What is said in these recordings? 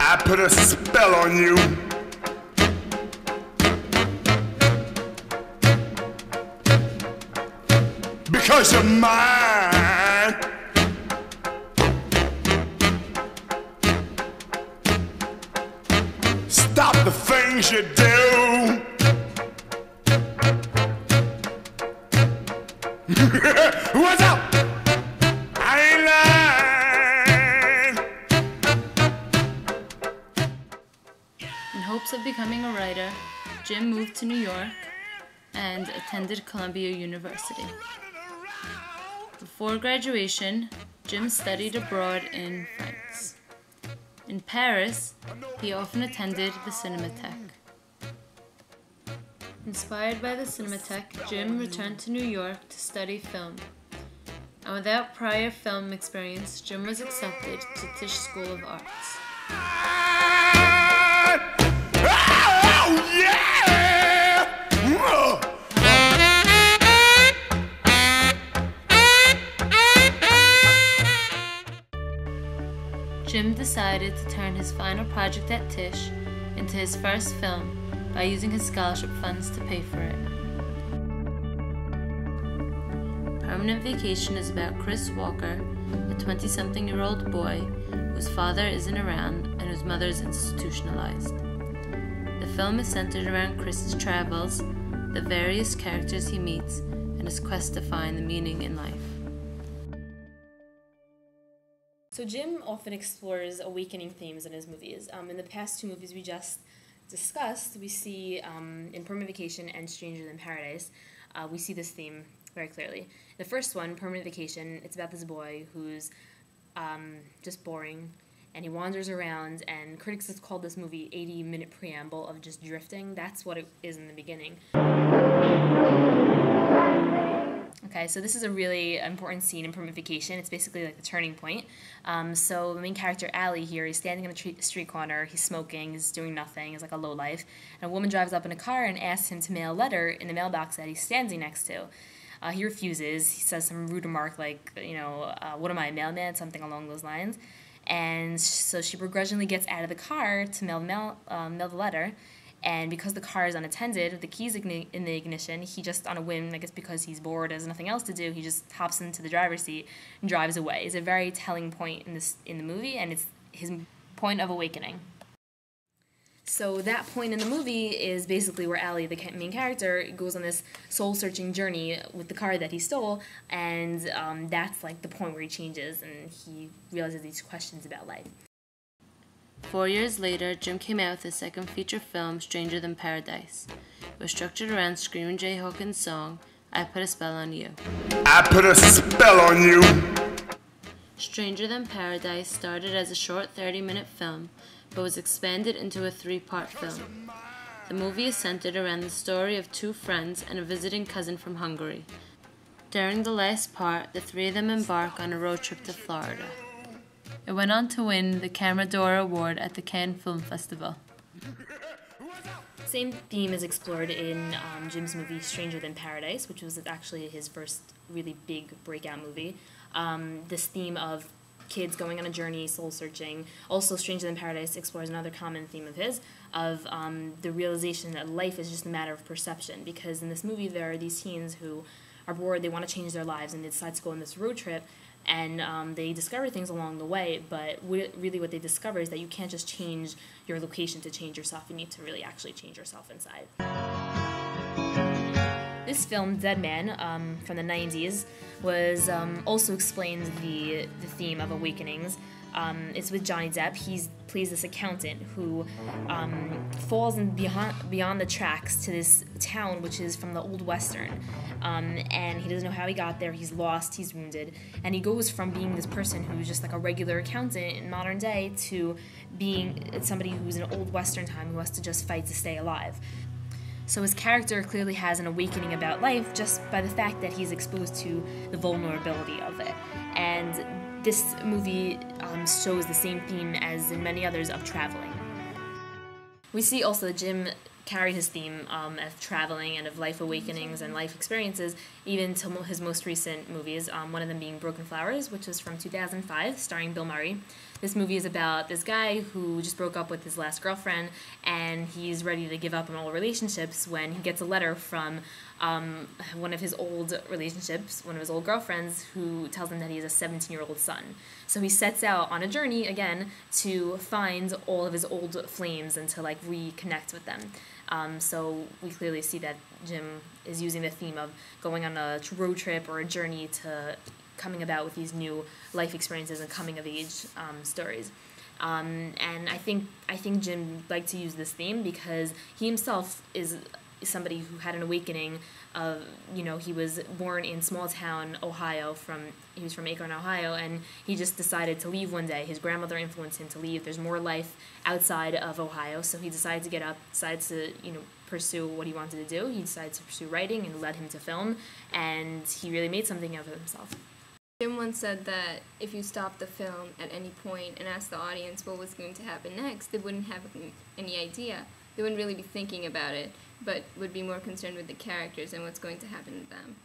I put a spell on you. Because you're mine. Stop the things you do. What's up? I ain't lying. In hopes of becoming a writer, Jim moved to New York and attended Columbia University. Before graduation, Jim studied abroad in France. In Paris, he often attended the Cinematheque. Inspired by the Cinematheque, Jim returned to New York to study film. And without prior film experience, Jim was accepted to Tisch School of Arts. Oh, yeah! Jim decided to turn his final project at Tisch into his first film by using his scholarship funds to pay for it. Permanent Vacation is about Chris Walker, a 20-something-year-old boy whose father isn't around and whose mother is institutionalized. The film is centered around Chris's travels, the various characters he meets, and his quest to find the meaning in life. So Jim often explores awakening themes in his movies. In the past two movies we just discussed, we see in Permanent Vacation and Stranger Than Paradise, we see this theme very clearly. The first one, Permanent Vacation, it's about this boy who's just boring, and he wanders around, and critics have called this movie 80-minute preamble of just drifting. That's what it is in the beginning. Okay, so this is a really important scene in Permanent Vacation. It's basically like the turning point. So the main character, Allie, here, he's standing in a street corner, he's smoking, he's doing nothing, he's like a lowlife. And a woman drives up in a car and asks him to mail a letter in the mailbox that he's standing next to. He refuses. He says some rude remark like, what am I, a mailman? Something along those lines. And so she begrudgingly gets out of the car to mail the letter. And because the car is unattended, with the keys in the ignition, he just, on a whim, I guess because he's bored, has nothing else to do, he just hops into the driver's seat and drives away. It's a very telling point in the movie, and it's his point of awakening. So that point in the movie is basically where Allie, the main character, goes on this soul-searching journey with the car that he stole, and that's like the point where he changes and he realizes these questions about life. 4 years later, Jim came out with his second feature film, Stranger Than Paradise. It was structured around Screamin' Jay Hawkins' song, I Put a Spell on You. I put a spell on you. Stranger Than Paradise started as a short 30-minute film, but was expanded into a 3-part film. The movie is centered around the story of 2 friends and a visiting cousin from Hungary. During the last part, the 3 of them embark on a road trip to Florida. It went on to win the Camera d'Or Award at the Cannes Film Festival. Same theme is explored in Jim's movie Stranger Than Paradise, which was actually his first really big breakout movie. This theme of kids going on a journey, soul-searching. Also, Stranger Than Paradise explores another common theme of his, of the realization that life is just a matter of perception. Because in this movie, there are these teens who are bored, they want to change their lives, and they decide to go on this road trip, and they discover things along the way, but really what they discover is that you can't just change your location to change yourself. You need to really actually change yourself inside. This film, Dead Man, from the 90s, was also explains the theme of awakenings. It's with Johnny Depp. He plays this accountant who falls beyond the tracks to this town, which is from the Old Western. And he doesn't know how he got there. He's lost, he's wounded. And he goes from being this person who's just like a regular accountant in modern day to being somebody who's in Old Western time who has to just fight to stay alive. So his character clearly has an awakening about life just by the fact that he's exposed to the vulnerability of it. And this movie shows the same theme as in many others of traveling. We see also that Jim carried his theme of traveling and of life awakenings and life experiences even to his most recent movies, one of them being Broken Flowers, which was from 2005, starring Bill Murray. This movie is about this guy who just broke up with his last girlfriend, and he's ready to give up on all relationships when he gets a letter from one of his old relationships, one of his old girlfriends, who tells him that he has a 17-year-old son. So he sets out on a journey, again, to find all of his old flames and to, like, reconnect with them. So we clearly see that Jim is using the theme of going on a road trip or a journey to coming about with these new life experiences and coming-of-age stories. And I think Jim liked to use this theme because he himself is somebody who had an awakening of, he was born in small-town Ohio, he was from Akron, Ohio, and he just decided to leave one day. His grandmother influenced him to leave. There's more life outside of Ohio, so he decided to get up, decided to, pursue what he wanted to do. He decided to pursue writing, and led him to film, and he really made something of himself. Jim once said that if you stopped the film at any point and asked the audience what was going to happen next, they wouldn't have any idea. They wouldn't really be thinking about it, but would be more concerned with the characters and what's going to happen to them.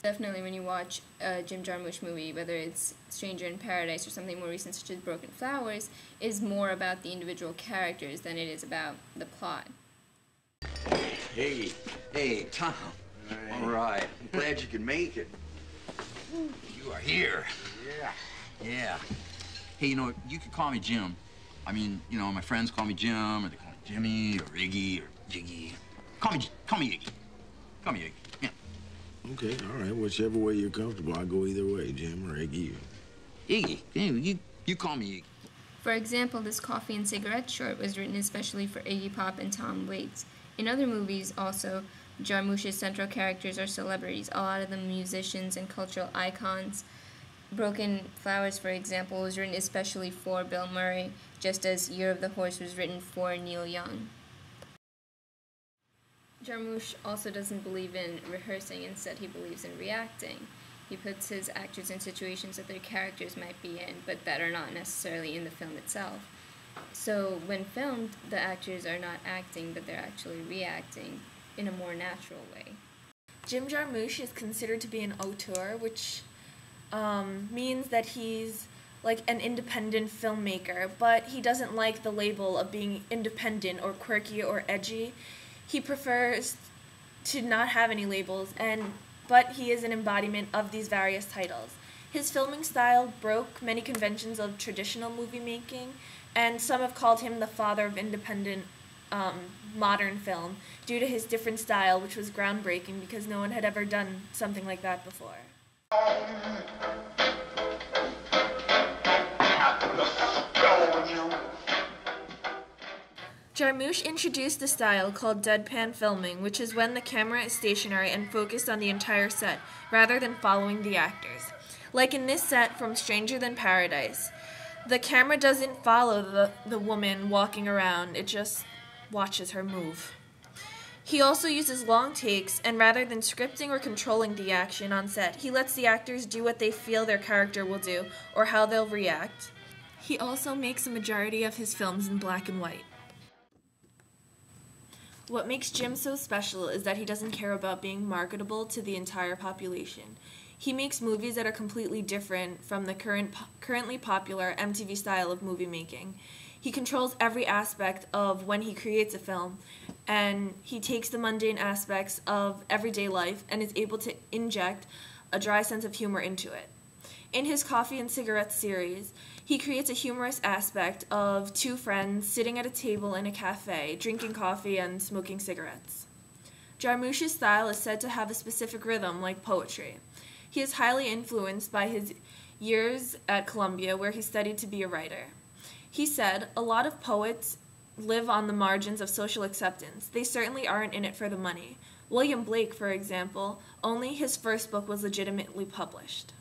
Definitely when you watch a Jim Jarmusch movie, whether it's Stranger in Paradise or something more recent such as Broken Flowers, is more about the individual characters than it is about the plot. Hey, Tom. All right. I'm glad you could make it. You are here. Yeah. Hey, you could call me Jim. I mean, my friends call me Jim, or they call me Jimmy, or Iggy, or Jiggy. Call me Iggy. Call me Iggy. Yeah. Okay, all right. Whichever way you're comfortable, I'll go either way, Jim or Iggy. Iggy. You call me Iggy. For example, this Coffee and Cigarette short was written especially for Iggy Pop and Tom Waits. In other movies, also, Jarmusch's central characters are celebrities, a lot of them musicians and cultural icons. Broken Flowers, for example, was written especially for Bill Murray, just as Year of the Horse was written for Neil Young. Jarmusch also doesn't believe in rehearsing, instead he believes in reacting. He puts his actors in situations that their characters might be in, but that are not necessarily in the film itself. So when filmed, the actors are not acting, but they're actually reacting in a more natural way. Jim Jarmusch is considered to be an auteur, which means that he's like an independent filmmaker, but he doesn't like the label of being independent or quirky or edgy. He prefers to not have any labels, but he is an embodiment of these various titles. His filming style broke many conventions of traditional movie making, and some have called him the father of independent modern film due to his different style, which was groundbreaking because no one had ever done something like that before. Jarmusch introduced a style called deadpan filming, which is when the camera is stationary and focused on the entire set, rather than following the actors. Like in this set from Stranger Than Paradise. The camera doesn't follow the woman walking around, it just watches her move. He also uses long takes, and rather than scripting or controlling the action on set, he lets the actors do what they feel their character will do, or how they'll react. He also makes a majority of his films in black and white. What makes Jim so special is that he doesn't care about being marketable to the entire population. He makes movies that are completely different from the currently popular MTV style of movie making. He controls every aspect of when he creates a film, and he takes the mundane aspects of everyday life and is able to inject a dry sense of humor into it. In his Coffee and Cigarettes series, he creates a humorous aspect of two friends sitting at a table in a cafe, drinking coffee and smoking cigarettes. Jarmusch's style is said to have a specific rhythm, like poetry. He is highly influenced by his years at Columbia, where he studied to be a writer. He said, "A lot of poets live on the margins of social acceptance. They certainly aren't in it for the money. William Blake, for example, only his first book was legitimately published."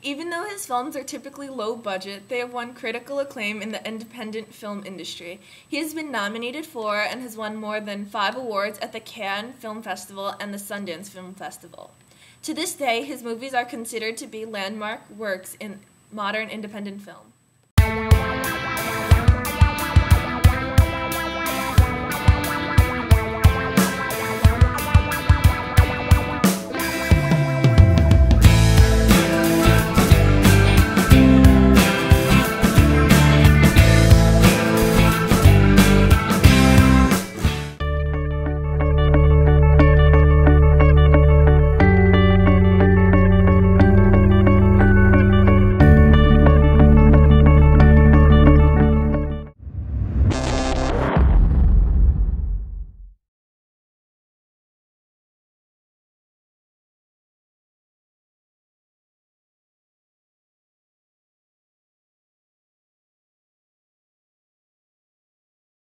Even though his films are typically low budget, they have won critical acclaim in the independent film industry. He has been nominated for and has won more than 5 awards at the Cannes Film Festival and the Sundance Film Festival. To this day, his movies are considered to be landmark works in modern independent film.